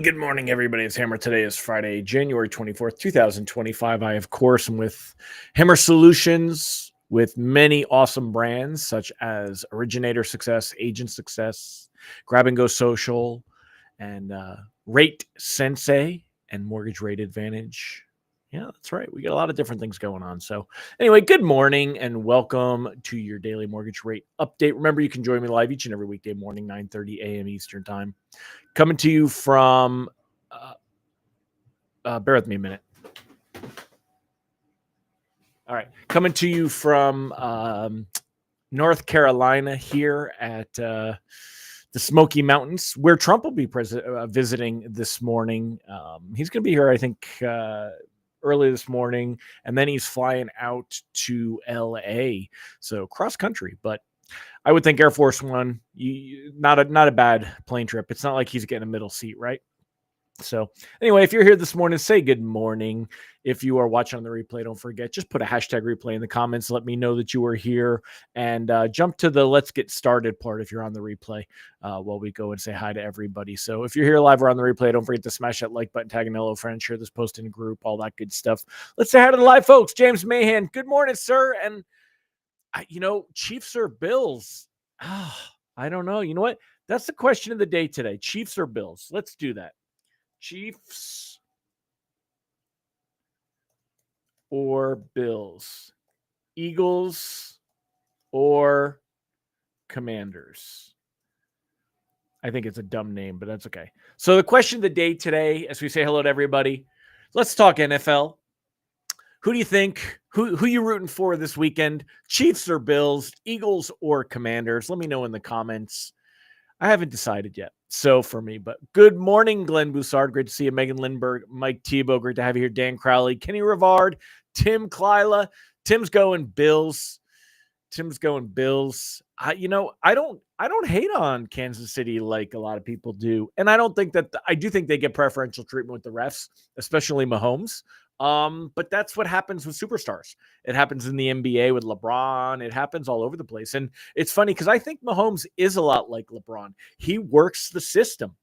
Good morning, everybody. It's Hammer. Today is Friday, January 24th, 2025. I, of course, am with Hammer Solutions with many awesome brands such as Originator Success, Agent Success, Grab and Go Social, and Rate Sensei and Mortgage Rate Advantage. Yeah, that's right. We got a lot of different things going on. So, anyway, good morning and welcome to your daily mortgage rate update. Remember, you can join me live each and every weekday morning, 9:30 a.m. Eastern Time. Coming to you from, bear with me a minute. All right. Coming to you from North Carolina here at the Smoky Mountains, where Trump will be visiting this morning. He's going to be here, I think, early this morning, and then he's flying out to L.A., so cross country. But I would think Air Force One, not a bad plane trip. It's not like he's getting a middle seat, right? So anyway, if you're here this morning, say good morning. If you are watching on the replay, don't forget, just put a hashtag replay in the comments. Let me know that you are here, and jump to the let's get started part if you're on the replay while we go and say hi to everybody. So if you're here live or on the replay, don't forget to smash that like button, tag a fellow friend, share this post in a group, all that good stuff. Let's say hi to the live folks. James Mahan, good morning, sir. And Chiefs or Bills? I don't know. You know what? That's the question of the day today. Chiefs or Bills? Let's do that. Chiefs or Bills? Eagles or Commanders? I think it's a dumb name, but that's okay. So the question of the day today, as we say hello to everybody, let's talk NFL. Who do you think? Who you rooting for this weekend? Chiefs or Bills? Eagles or Commanders? Let me know in the comments. I haven't decided yet. So for me, but good morning, Glenn Boussard. Great to see you. Megan Lindbergh, Mike Tebow. Great to have you here. Dan Crowley, Kenny Rivard, Tim Klyla. Tim's going Bills. I don't hate on Kansas City like a lot of people do. And I don't think that I do think they get preferential treatment with the refs, especially Mahomes. But that's what happens with superstars. It happens in the NBA with LeBron. It happens all over the place. And it's funny because I think Mahomes is a lot like LeBron. He works the system.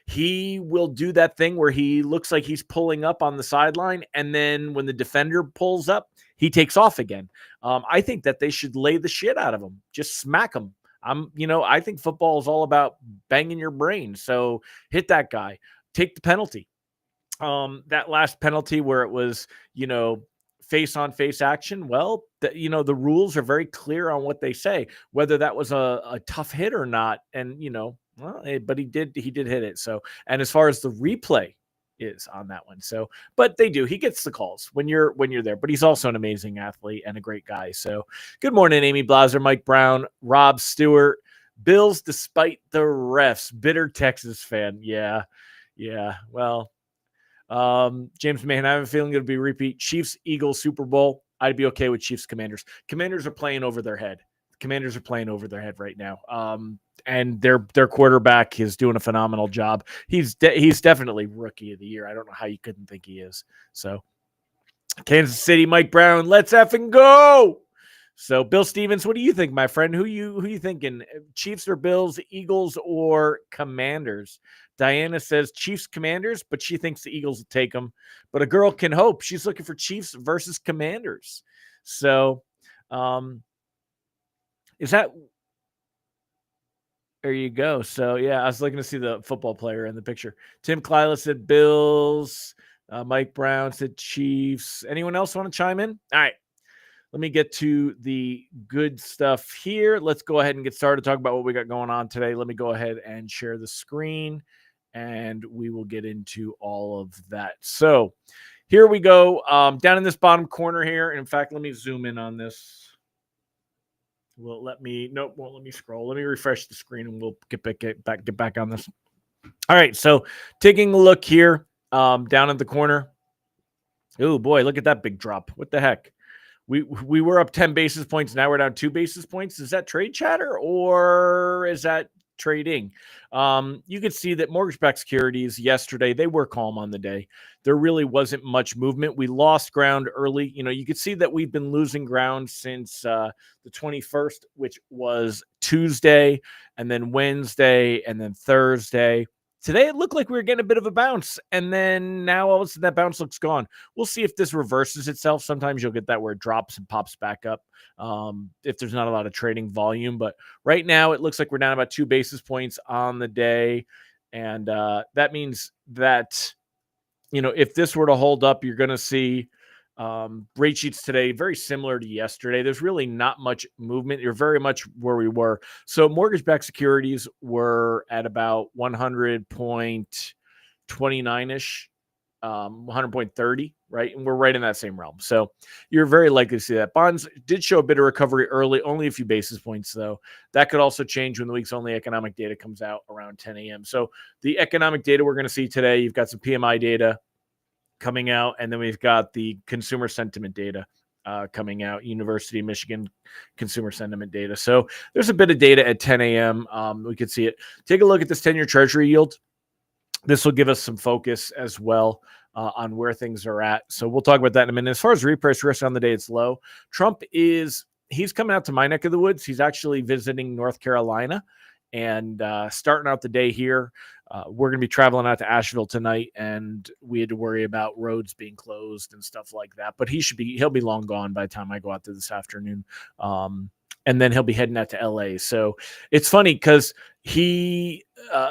He will do that thing where he looks like he's pulling up on the sideline. And then when the defender pulls up, he takes off again. I think that they should lay the shit out of him. Just smack him. I think football is all about banging your brain. So hit that guy. Take the penalty. That last penalty where it was, face-on-face action, well, the rules are very clear on what they say, whether that was a tough hit or not. And, but he did hit it. So, and as far as the replay is on that one. So, but he gets the calls when you're there, but he's also an amazing athlete and a great guy. So good morning, Amy Blauser, Mike Brown, Rob Stewart. Bills despite the refs. Bitter Texas fan. Yeah. Well, James Mahan, I have a feeling it'll be a repeat. Chiefs, Eagles, Super Bowl. I'd be okay with Chiefs, Commanders. Commanders are playing over their head. Right now. And their quarterback is doing a phenomenal job. He's definitely rookie of the year. I don't know how you couldn't think he is. So Kansas City, Mike Brown, let's effing go. So Bill Stevens, what do you think, my friend? Who you thinking? Chiefs or Bills, Eagles or Commanders? Diana says Chiefs, Commanders, but she thinks the Eagles will take them. But a girl can hope. She's looking for Chiefs versus Commanders. So, is that? There you go. So, yeah, I was looking to see the football player in the picture. Tim Klyla said Bills. Mike Brown said Chiefs. Anyone else want to chime in? All right. Let me get to the good stuff here. Let's go ahead and get started. Talk about what we got going on today. Let me go ahead and share the screen, and we will get into all of that. So here we go. Down in this bottom corner here. In fact, let me zoom in on this. Won't let me scroll. Let me refresh the screen and we'll get back on this. All right. So taking a look here, down at the corner. Oh boy, look at that big drop. What the heck? We were up 10 basis points. Now we're down 2 basis points. Is that trade chatter or is that trading? You could see that mortgage-backed securities yesterday, they were calm on the day. There really wasn't much movement. We lost ground early. You could see that we've been losing ground since the 21st, which was Tuesday, and then Wednesday, and then Thursday. Today it looked like we were getting a bit of a bounce, and then now all of a sudden that bounce looks gone. We'll see if this reverses itself. Sometimes you'll get that where it drops and pops back up if there's not a lot of trading volume. But right now it looks like we're down about 2 basis points on the day, and that means that if this were to hold up, you're going to see rate sheets today very similar to yesterday. There's really not much movement. You're very much where we were. So mortgage-backed securities were at about 100.29-ish, 100.30, right? And we're right in that same realm. So you're very likely to see that. Bonds did show a bit of recovery early, only a few basis points, though. That could also change when the week's only economic data comes out around 10 a.m. So the economic data we're going to see today, you've got some PMI data coming out, and then we've got the consumer sentiment data coming out, University of Michigan consumer sentiment data. So there's a bit of data at 10 a.m. We could see it. Take a look at this 10-year Treasury yield. This will give us some focus as well on where things are at. So we'll talk about that in a minute. As far as reprice risk on the day, it's low. Trump he's coming out to my neck of the woods. He's actually visiting North Carolina and starting out the day here. We're going to be traveling out to Asheville tonight, and we had to worry about roads being closed and stuff like that. But he'll be long gone by the time I go out there this afternoon. And then he'll be heading out to LA. So it's funny because he,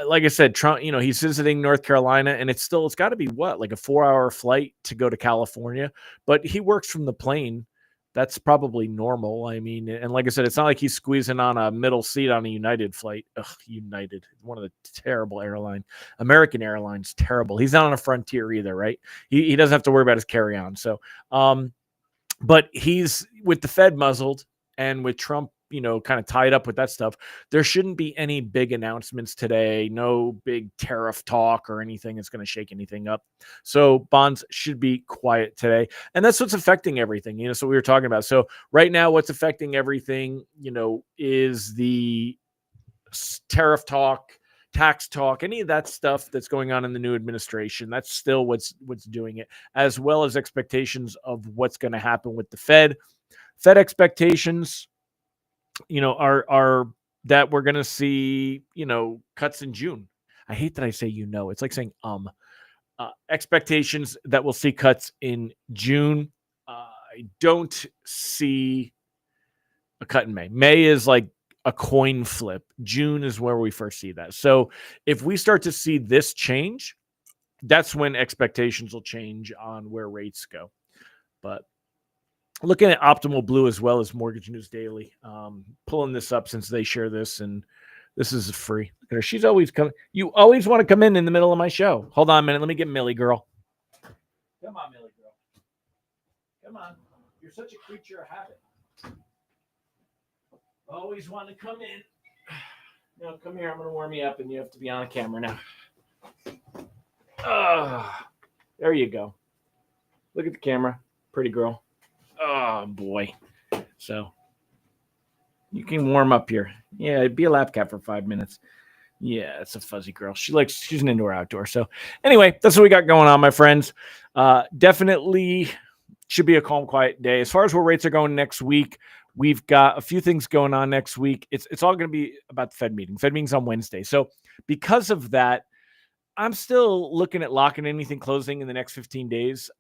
like I said, Trump, he's visiting North Carolina, and it's got to be like a 4-hour flight to go to California, but he works from the plane. That's probably normal. I mean, and like I said, it's not like he's squeezing on a middle seat on a United flight. Ugh, United, one of the terrible airline. American Airlines, terrible. He's not on a Frontier either, right? He doesn't have to worry about his carry-on. So, but he's with the Fed muzzled and with Trump, kind of tied up with that stuff. There shouldn't be any big announcements today. No big tariff talk or anything that's going to shake anything up. So bonds should be quiet today. And that's what's affecting everything. So we were talking about. So right now, what's affecting everything, is the tariff talk, tax talk, any of that stuff that's going on in the new administration. That's still what's doing it, as well as expectations of what's going to happen with the Fed. Fed expectations, are that we're going to see, cuts in June. I hate that I say, it's like saying, expectations that we'll see cuts in June. I don't see a cut in May. May is like a coin flip. June is where we first see that. So if we start to see this change, that's when expectations will change on where rates go. But looking at Optimal Blue as well as Mortgage News Daily, pulling this up since they share this, and this is free. Look at her. She's always coming. You always want to come in the middle of my show. Hold on a minute. Let me get Millie, girl. Come on, Millie, girl. Come on. You're such a creature of habit. Always want to come in. No, come here. I'm going to warm you up, and you have to be on camera now. There you go. Look at the camera. Pretty girl. Oh, boy. So you can warm up here. Yeah, be a lap cat for 5 minutes. Yeah, it's a fuzzy girl. She's an indoor outdoor. So anyway, that's what we got going on, my friends. Definitely should be a calm, quiet day. As far as where rates are going next week, we've got a few things going on next week. It's all going to be about the Fed meeting. Fed meeting's on Wednesday. So because of that, I'm still looking at locking anything closing in the next 15 days.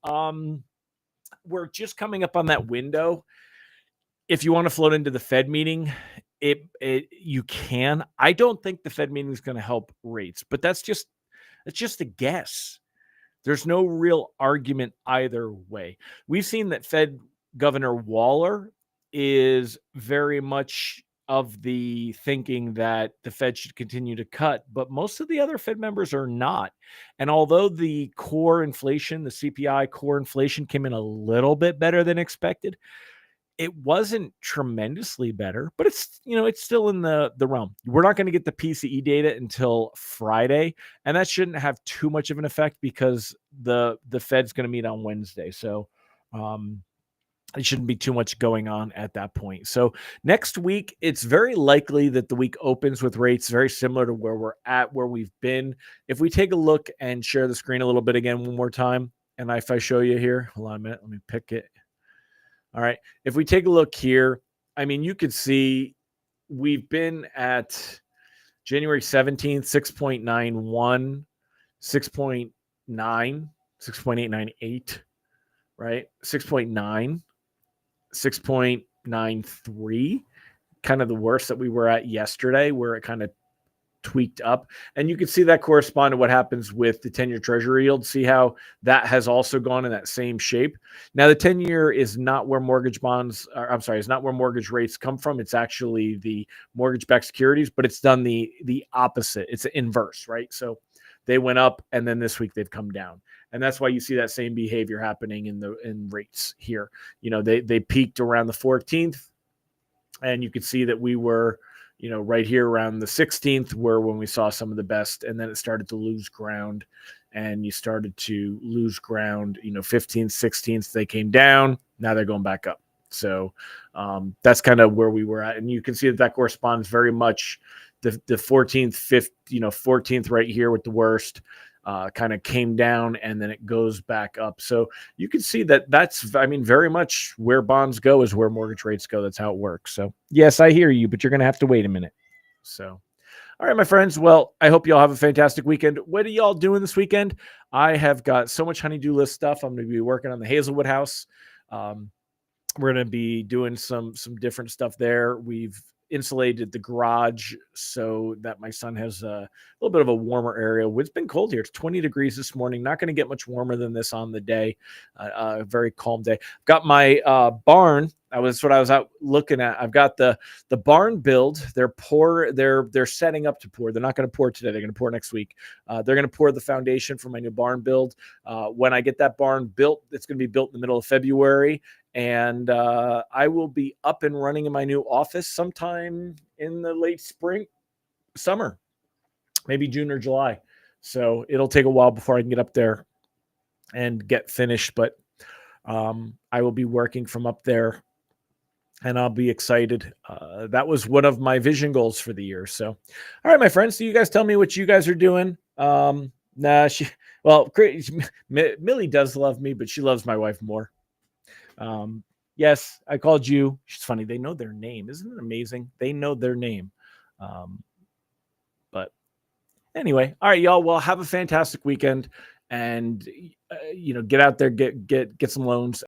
We're just coming up on that window. If you want to float into the Fed meeting, you can. I don't think the Fed meeting is going to help rates, but that's just a guess. There's no real argument either way. We've seen that Fed Governor Waller is very much of the thinking that the Fed should continue to cut, but most of the other Fed members are not. And although the core inflation, the CPI core inflation came in a little bit better than expected, it wasn't tremendously better, but it's still in the realm. We're not going to get the PCE data until Friday, and that shouldn't have too much of an effect because the Fed's going to meet on Wednesday. So, it shouldn't be too much going on at that point. So next week, it's very likely that the week opens with rates very similar to where we've been. If we take a look and share the screen a little bit again one more time, and if I show you here, hold on a minute, let me pick it. All right. If we take a look here, I mean, you could see we've been at January 17th, 6.91, 6.9, 6.898, right? 6.9, 6.93, kind of the worst that we were at yesterday, where it kind of tweaked up. And you can see that correspond to what happens with the 10-year treasury yield. See how that has also gone in that same shape. Now, the 10-year is not where mortgage bonds are, I'm sorry, is not where mortgage rates come from. It's actually the mortgage-backed securities, but it's done the opposite. It's inverse, right? So they went up, and then this week they've come down. And that's why you see that same behavior happening in rates here. They peaked around the 14th, and you could see that we were right here around the 16th, where when we saw some of the best, and then it started to lose ground, and you started to lose ground, 15th, 16th, they came down. Now they're going back up. So that's kind of where we were at. And you can see that corresponds very much the 14th, 5th, 14th right here with the worst. Kind of came down, and then it goes back up. So you can see that that's, very much where bonds go is where mortgage rates go. That's how it works. So yes, I hear you, but you're going to have to wait a minute. So, all right, my friends. Well, I hope you all have a fantastic weekend. What are y'all doing this weekend? I have got so much honey-do list stuff. I'm going to be working on the Hazelwood house. We're going to be doing some different stuff there. We've insulated the garage so that my son has a little bit of a warmer area. It's been cold here. It's 20 degrees this morning. Not going to get much warmer than this on the day. A very calm day. Got my barn. That's what I was out looking at. I've got the barn build. They're setting up to pour. They're not going to pour today. They're going to pour next week. They're going to pour the foundation for my new barn build. When I get that barn built, it's going to be built in the middle of February. And I will be up and running in my new office sometime in the late summer, maybe June or July. So it'll take a while before I can get up there and get finished. But I will be working from up there, and I'll be excited. That was one of my vision goals for the year. So, all right, my friends, so you guys tell me what you guys are doing. Millie does love me, but she loves my wife more. Yes, I called you. She's funny. They know their name. Isn't it amazing? They know their name. But anyway, all right, y'all. Well, have a fantastic weekend, and get out there, get some loans.